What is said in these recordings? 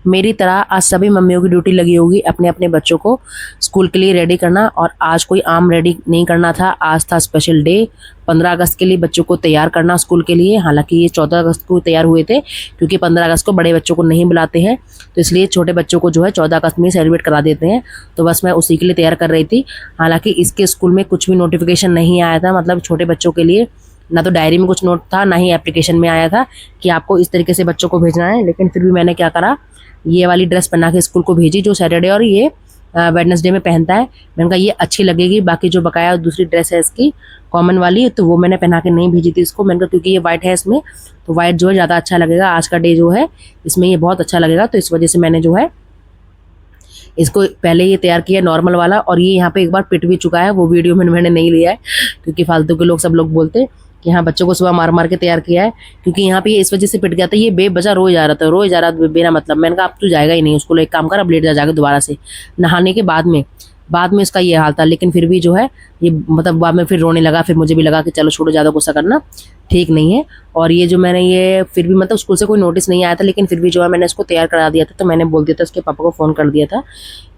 मेरी तरह आज सभी मम्मियों की ड्यूटी लगी होगी अपने अपने बच्चों को स्कूल के लिए रेडी करना। और आज कोई आम रेडी नहीं करना था, आज था स्पेशल डे 15 अगस्त के लिए बच्चों को तैयार करना स्कूल के लिए। हालांकि ये 14 अगस्त को तैयार हुए थे, क्योंकि 15 अगस्त को बड़े बच्चों को नहीं बुलाते हैं, तो इसलिए छोटे बच्चों को जो है 14 अगस्त में सेलिब्रेट करा देते हैं। तो बस मैं उसी के लिए तैयार कर रही थी। हालांकि इसके स्कूल में कुछ भी नोटिफिकेशन नहीं आया था, मतलब छोटे बच्चों के लिए ना तो डायरी में कुछ नोट था, ना ही एप्लीकेशन में आया था कि आपको इस तरीके से बच्चों को भेजना है। लेकिन फिर भी मैंने क्या करा, ये वाली ड्रेस पहना के स्कूल को भेजी जो सैटरडे और ये वेडनेसडे में पहनता है। मैंने कहा ये अच्छी लगेगी, बाकी जो बकाया दूसरी ड्रेस है इसकी कॉमन वाली, तो वो मैंने पहना के नहीं भेजी थी इसको। मैंने कहा क्योंकि ये वाइट है इसमें, तो वाइट जो है ज़्यादा अच्छा लगेगा, आज का डे जो है इसमें ये बहुत अच्छा लगेगा। तो इस वजह से मैंने जो है इसको पहले ये तैयार किया नॉर्मल वाला। और ये यहाँ पे एक बार पिट भी चुका है, वो वीडियो में मैंने नहीं लिया है क्योंकि फालतू के लोग सब लोग बोलते कि हाँ बच्चों को सुबह मार मार के तैयार किया है। क्योंकि यहाँ पे ये इस वजह से पिट गया था, ये बेवजह रोज जा रहा था, रोज जा रहा था बिना मतलब। मैंने कहा अब तू जाएगा ही नहीं उसको, एक काम कर अब लेट जाके दोबारा से नहाने के बाद में इसका ये हाल था। लेकिन फिर भी जो है ये मतलब बाद में फिर रोने लगा, फिर मुझे भी लगा कि चलो छोड़ो, ज़्यादा गुस्सा करना ठीक नहीं है। और ये जो मैंने ये फिर भी मतलब स्कूल से कोई नोटिस नहीं आया था, लेकिन फिर भी जो है मैंने इसको तैयार करा दिया था। तो मैंने बोल दिया था उसके पापा को फ़ोन कर दिया था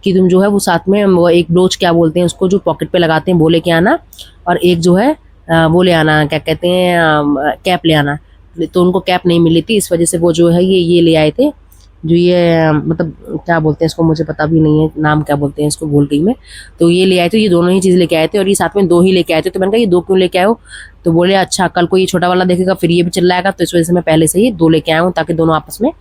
कि तुम जो है वो साथ में वो एक ब्रोच क्या बोलते हैं उसको, जो पॉकेट पे लगाते हैं, वो लेके आना। और एक जो है वो ले आना, क्या कहते हैं, कैप ले आना। तो उनको कैप नहीं मिली थी, इस वजह से वो जो है ये ले आए थे, जो ये मतलब क्या बोलते हैं इसको, मुझे पता भी नहीं है नाम क्या बोलते हैं इसको, भूल गई मैं। तो ये ले आए थे, ये दोनों ही चीज़ लेके आए थे, और ये साथ में 2 ही लेके आए थे। तो मैंने कहा ये 2 क्यों लेके आए हो? तो बोले अच्छा कल को ये छोटा वाला देखेगा फिर ये भी चिल्लाएगा, तो इस वजह से मैं पहले से ही 2 लेके आया हूँ ताकि दोनों आपस में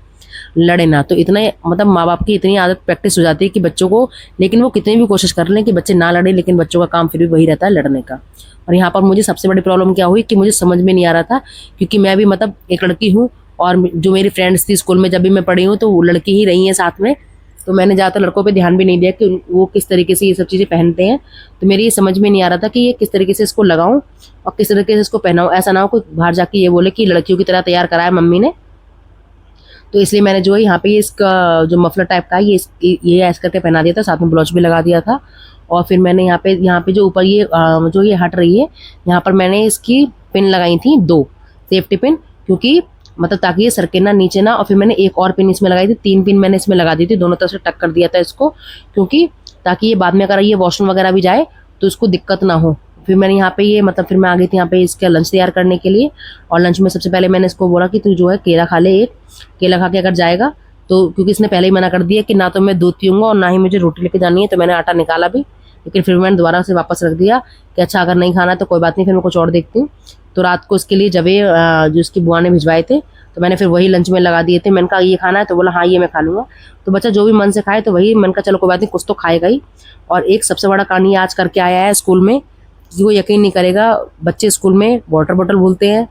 लड़े ना। तो इतना मतलब माँ बाप की इतनी आदत प्रैक्टिस हो जाती है कि बच्चों को, लेकिन वो कितनी भी कोशिश कर लें कि बच्चे ना लड़े, लेकिन बच्चों का काम फिर भी वही रहता है लड़ने का। और यहाँ पर मुझे सबसे बड़ी प्रॉब्लम क्या हुई कि मुझे समझ में नहीं आ रहा था, क्योंकि मैं भी मतलब एक लड़की हूँ और जो मेरी फ्रेंड्स थी स्कूल में जब भी मैं पढ़ी हूँ तो वो लड़की ही रही हैं साथ में। तो मैंने ज़्यादातर लड़कों पे ध्यान भी नहीं दिया कि वो किस तरीके से ये सब चीज़ें पहनते हैं। तो मेरी ये समझ में नहीं आ रहा था कि ये किस तरीके से इसको लगाऊं और किस तरीके से इसको पहनाऊं। ऐसा ना हो कोई बाहर जाके ये बोले कि लड़कियों की तरह तैयार कराया मम्मी ने। तो इसलिए मैंने जो है यहाँ पे इसका जो मफलर टाइप का है ये ऐसे करके पहना दिया था, साथ में ब्लाउज भी लगा दिया था। और फिर मैंने यहाँ पे जो ऊपर ये जो ये हट रही है, यहाँ पर मैंने इसकी पिन लगाई थी 2 सेफ्टी पिन, क्योंकि मतलब ताकि ये सरके ना नीचे ना। और फिर मैंने एक और पिन इसमें लगाई थी, 3 पिन मैंने इसमें लगा दी थी, दोनों तरफ से टक कर दिया था इसको, क्योंकि ताकि ये बाद में अगर ये वॉशरूम वगैरह भी जाए तो उसको दिक्कत ना हो। फिर मैंने यहाँ पे ये मतलब फिर मैं आ गई थी यहाँ पे इसका लंच तैयार करने के लिए। और लंच में सबसे पहले मैंने इसको बोला कि तू जो है केला खा ले, एक केला खा के अगर जाएगा तो, क्योंकि इसने पहले ही मना कर दिया कि ना तो मैं दूध पीऊँगा और ना ही मुझे रोटी लेके जानी है। तो मैंने आटा निकाला भी, लेकिन फिर मैंने दोबारा से वापस रख दिया कि अच्छा अगर नहीं खाना तो कोई बात नहीं, फिर मैं कुछ और देखती हूँ। तो रात को इसके लिए जबे जो उसकी बुआ ने भिजवाए थे, तो मैंने फिर वही लंच में लगा दिए थे। मैंने कहा ये खाना है, तो बोला हाँ ये मैं खा लूँगा। तो बच्चा जो भी मन से खाए तो वही, मैंने कहा चलो कोई बात नहीं, कुछ तो खाएगा ही। और एक सबसे बड़ा कांड ये आज करके आया है स्कूल में, किसी को यकीन नहीं करेगा, बच्चे स्कूल में वाटर बॉटल भूलते हैं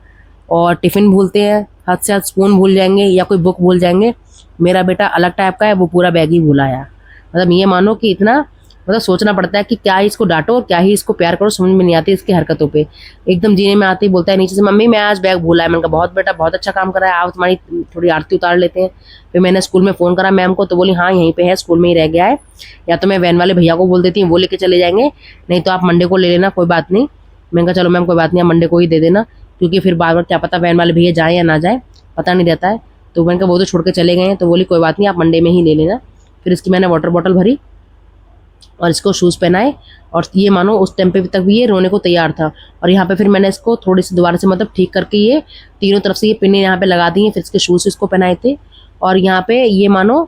और टिफ़िन भूलते हैं, हद से हद स्पून भूल जाएंगे या कोई बुक भूल जाएंगे। मेरा बेटा अलग टाइप का है, वो पूरा बैग ही भूल आया। मतलब ये मानो कि इतना मतलब सोचना पड़ता है कि क्या ही इसको डांटो और क्या ही इसको प्यार करो, समझ में नहीं आती इसकी हरकतों पे। एकदम जीने में आते ही बोलता है नीचे से, मम्मी मैं आज बैग भूला है। मैंने कहा बहुत बेटा बहुत अच्छा काम करा है, आप तुम्हारी थोड़ी आरती उतार लेते हैं। फिर मैंने स्कूल में फ़ोन करा मैम को, तो बोली हाँ यहीं पे है, स्कूल में ही रह गया है, या तो मैं वैन वाले भैया को बोल देती हूँ वो लेके चले जाएंगे, नहीं तो आप मंडे को ले लेना, कोई बात नहीं। मैंने कहा चलो मैम कोई बात नहीं, आप मंडे को ही दे देना, क्योंकि फिर बार बार क्या पता वैन वाले भैया जाएँ या ना जाए, पता नहीं रहता है। तो मैंने कहा वो तो छोड़ के चले गए हैं, तो बोली कोई बात नहीं आप मंडे में ही ले लेना। फिर इसकी मैंने वाटर बॉटल भरी और इसको शूज़ पहनाए, और ये मानो उस टाइम पे तक भी ये रोने को तैयार था। और यहाँ पे फिर मैंने इसको थोड़ी सी दोबारा से मतलब ठीक करके ये तीनों तरफ से ये पिनें यहाँ पे लगा दी हैं, फिर इसके शूज़ इसको पहनाए थे। और यहाँ पे ये मानो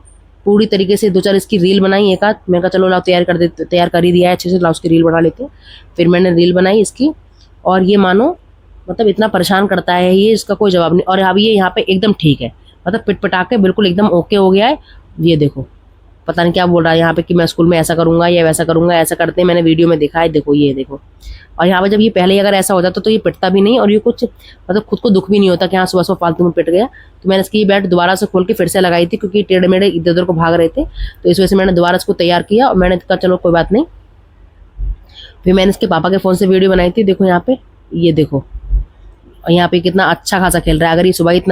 पूरी तरीके से 2-4 इसकी रील बनाई एक आध। मैंने कहा चलो लाओ तैयार कर ही दिया है अच्छे से, लाओ उसकी रील बना लेते हैं। फिर मैंने रील बनाई इसकी, और ये मानो मतलब इतना परेशान करता है ये, इसका कोई जवाब नहीं। और अब ये यहाँ पे एकदम ठीक है, मतलब पिट पटा के बिल्कुल एकदम ओके हो गया है। ये देखो पता नहीं क्या बोल रहा है यहाँ पे कि मैं स्कूल में ऐसा करूँगा या वैसा करूँगा, ऐसा करते हैं मैंने वीडियो में देखा है, देखो ये देखो। और यहाँ पे जब ये पहले ही अगर ऐसा हो जाता तो ये पिटता भी नहीं, और ये कुछ मतलब खुद को दुख भी नहीं होता कि हाँ सुबह सुबह फालतू में पिट गया। तो मैंने इसकी बेल्ट दोबारा से खोल के फिर से लगाई थी, क्योंकि टेढ़े मेढ़े इधर उधर को भाग रहे थे, तो इस वजह से मैंने दोबारा इसको तैयार किया। और मैंने कहा चलो कोई बात नहीं। फिर मैंने इसके पापा के फ़ोन से वीडियो बनाई थी, देखो यहाँ पे, ये देखो। और यहाँ पे कितना अच्छा खासा खेल रहा है। अगर ये सुबह इतना